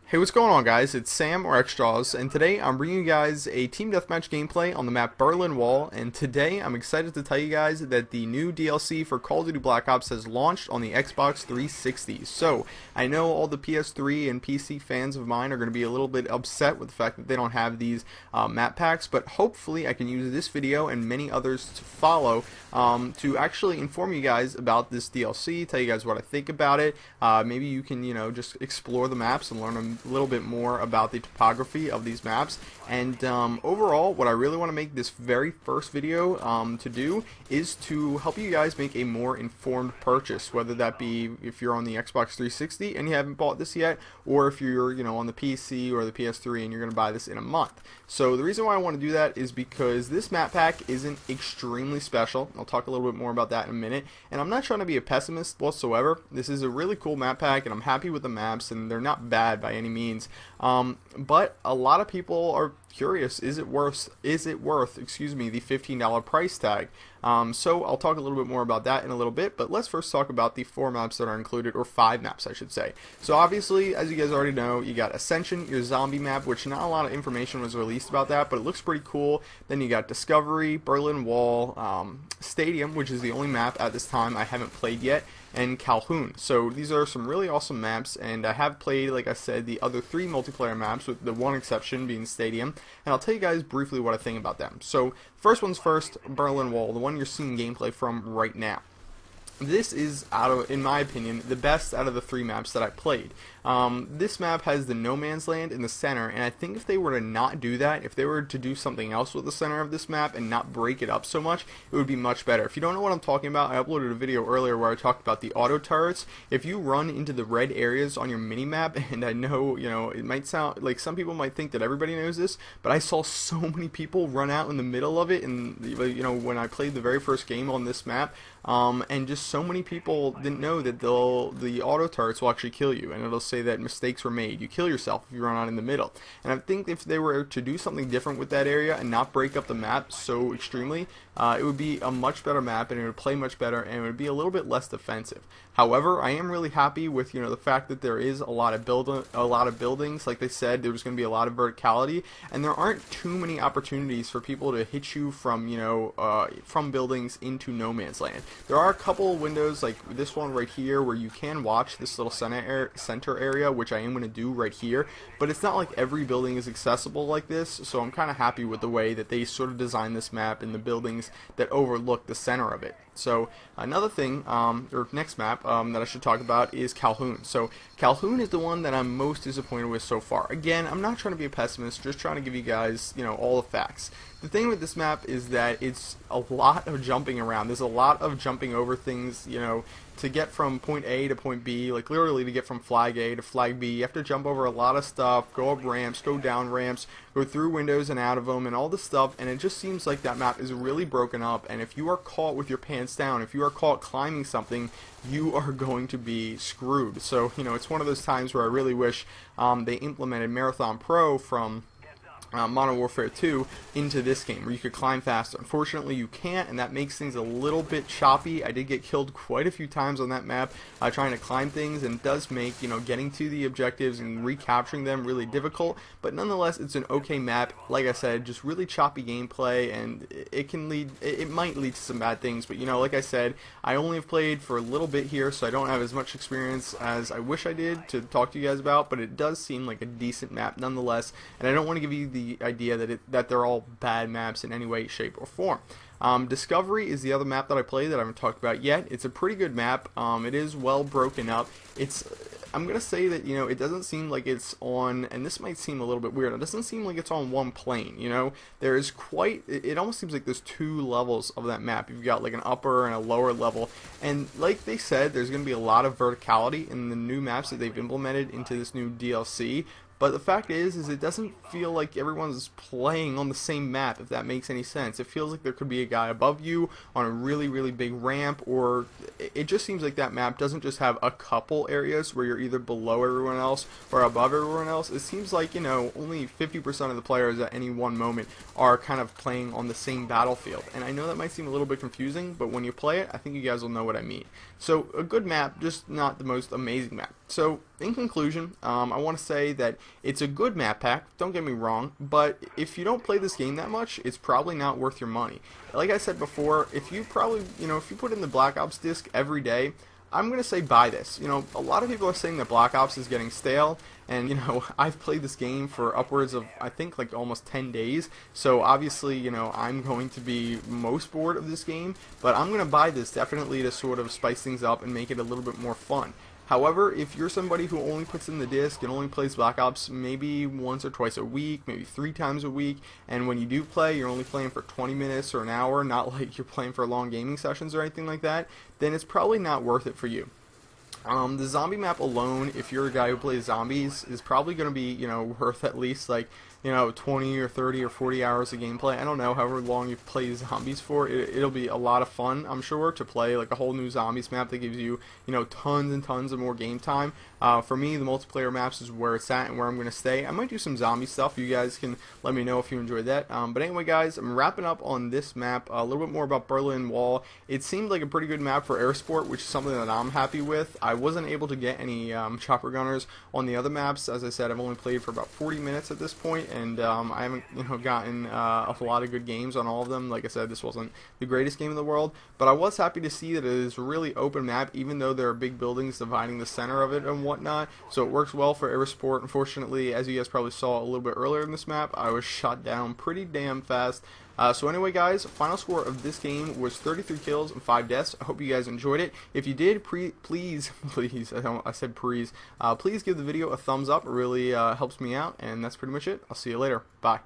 Hey, what's going on, guys? It's Sam or xJawz, and today I'm bringing you guys a team deathmatch gameplay on the map Berlin Wall. And today I'm excited to tell you guys that the new DLC for Call of Duty Black Ops has launched on the Xbox 360. So I know all the PS3 and PC fans of mine are going to be a little bit upset with the fact that they don't have these map packs, but hopefully I can use this video and many others to follow to actually inform you guys about this DLC, tell you guys what I think about it. Maybe you can, just explore the maps and learn a little bit more about the topography of these maps. And overall, what I really want to make this very first video to do is to help you guys make a more informed purchase, whether that be if you're on the Xbox 360 and you haven't bought this yet, or if you're on the PC or the PS3 and you're going to buy this in a month. So the reason why I want to do that is because this map pack isn't extremely special. I'll talk a little bit more about that in a minute. And I'm not trying to be a pessimist whatsoever. This is a really cool map pack, and I'm happy with the maps, and they're not bad by any means. But a lot of people are curious, is it worth the $15 price tag? So I'll talk a little bit more about that in a little bit, but let's first talk about the 4 maps that are included, or 5 maps I should say. So obviously, as you guys already know, you got Ascension, your zombie map, which not a lot of information was released about that, but it looks pretty cool. Then you got Discovery, Berlin Wall, Stadium, which is the only map at this time I haven't played yet, and Calhoun. So these are some really awesome maps, and I have played, like I said, the other 3 multiplayer maps, with the one exception being Stadium, and I'll tell you guys briefly what I think about them. So first one's first, Berlin Wall, the one you're seeing gameplay from right now. This is, in my opinion, the best out of the 3 maps that I played. This map has the no man's land in the center, and I think if they were to not do that, if they were to do something else with the center of this map and not break it up so much, it would be much better. If you don't know what I'm talking about, I uploaded a video earlier where I talked about the auto turrets. If you run into the red areas on your mini-map, and I know, it might sound like some people might think that everybody knows this, but I saw so many people run out in the middle of it, and when I played the very first game on this map, and just so many people didn't know that the auto turrets will actually kill you, and it'll say that mistakes were made. You kill yourself if you run out in the middle. And I think if they were to do something different with that area and not break up the map so extremely, it would be a much better map, and it would play much better, and it would be a little bit less defensive. However, I am really happy with the fact that there is a lot of buildings. Like they said, there's going to be a lot of verticality, and there aren't too many opportunities for people to hit you from from buildings into no man's land. There are a couple windows, like this one right here, where you can watch this little center area, which I am going to do right here. But it's not like every building is accessible like this, so I'm kind of happy with the way that they sort of designed this map and the buildings that overlook the center of it. So another thing, or next map that I should talk about is Calhoun. So Calhoun is the one that I'm most disappointed with so far. Again, I'm not trying to be a pessimist, just trying to give you guys, all the facts. The thing with this map is that it's a lot of jumping around. There's a lot of jumping over things, to get from point A to point B, like literally to get from flag A to flag B. You have to jump over a lot of stuff, go up ramps, go down ramps, go through windows and out of them, and all this stuff, and it just seems like that map is really broken up, and if you are caught with your pants down, if you are caught climbing something, you are going to be screwed. So, it's one of those times where I really wish they implemented Marathon Pro from Modern Warfare 2 into this game, where you could climb faster. Unfortunately, you can't, and that makes things a little bit choppy. I did get killed quite a few times on that map trying to climb things, and it does make getting to the objectives and recapturing them really difficult. But nonetheless, it's an okay map. Like I said, just really choppy gameplay, and it might lead to some bad things. But like I said, I only have played for a little bit here, so I don't have as much experience as I wish I did to talk to you guys about. But it does seem like a decent map nonetheless, and I don't want to give you the idea that they're all bad maps in any way, shape, or form. Discovery is the other map that I played that I haven't talked about yet. It's a pretty good map. It is well broken up. I'm gonna say that it doesn't seem like it's on, and this might seem a little bit weird, it doesn't seem like it's on one plane. There is it almost seems like there's 2 levels of that map. You've got like an upper and a lower level, and like they said, there's gonna be a lot of verticality in the new maps that they've implemented into this new DLC. But the fact is it doesn't feel like everyone's playing on the same map, if that makes any sense. It feels like there could be a guy above you on a really, really big ramp, or it just seems like that map doesn't just have a couple areas where you're either below everyone else or above everyone else. It seems like, only 50% of the players at any one moment are kind of playing on the same battlefield. And I know that might seem a little bit confusing, but when you play it, I think you guys will know what I mean. So, a good map, just not the most amazing map. So, in conclusion, I want to say that it's a good map pack, don't get me wrong, but if you don't play this game that much, it's probably not worth your money. Like I said before, if you if you put in the Black Ops disc every day, I'm going to say buy this. A lot of people are saying that Black Ops is getting stale, and, I've played this game for upwards of, I think, like almost 10 days, so obviously, I'm going to be most bored of this game, but I'm going to buy this definitely to sort of spice things up and make it a little bit more fun. However, if you're somebody who only puts in the disc and only plays Black Ops maybe once or twice a week, maybe 3 times a week, and when you do play, you're only playing for 20 minutes or an hour, not like you're playing for long gaming sessions or anything like that, then it's probably not worth it for you. The zombie map alone, if you're a guy who plays zombies, is probably going to be, worth at least like, 20 or 30 or 40 hours of gameplay. I don't know, however long you play zombies for, it'll be a lot of fun, I'm sure, to play like a whole new zombies map that gives you, tons and tons of more game time. For me, the multiplayer maps is where it's at and where I'm going to stay. I might do some zombie stuff. You guys can let me know if you enjoyed that. But anyway, guys, I'm wrapping up on this map. A little bit more about Berlin Wall. It seemed like a pretty good map for air support, which is something that I'm happy with. I wasn't able to get any chopper gunners on the other maps. As I said, I've only played for about 40 minutes at this point, and I haven't gotten a lot of good games on all of them. Like I said, this wasn't the greatest game in the world, but I was happy to see that it is a really open map, even though there are big buildings dividing the center of it and whatnot. So it works well for air support. Unfortunately, as you guys probably saw a little bit earlier in this map, I was shot down pretty damn fast. So anyway, guys, final score of this game was 33 kills and 5 deaths. I hope you guys enjoyed it. If you did, please, I said please give the video a thumbs up. It really helps me out, and that's pretty much it. I'll see you later. Bye.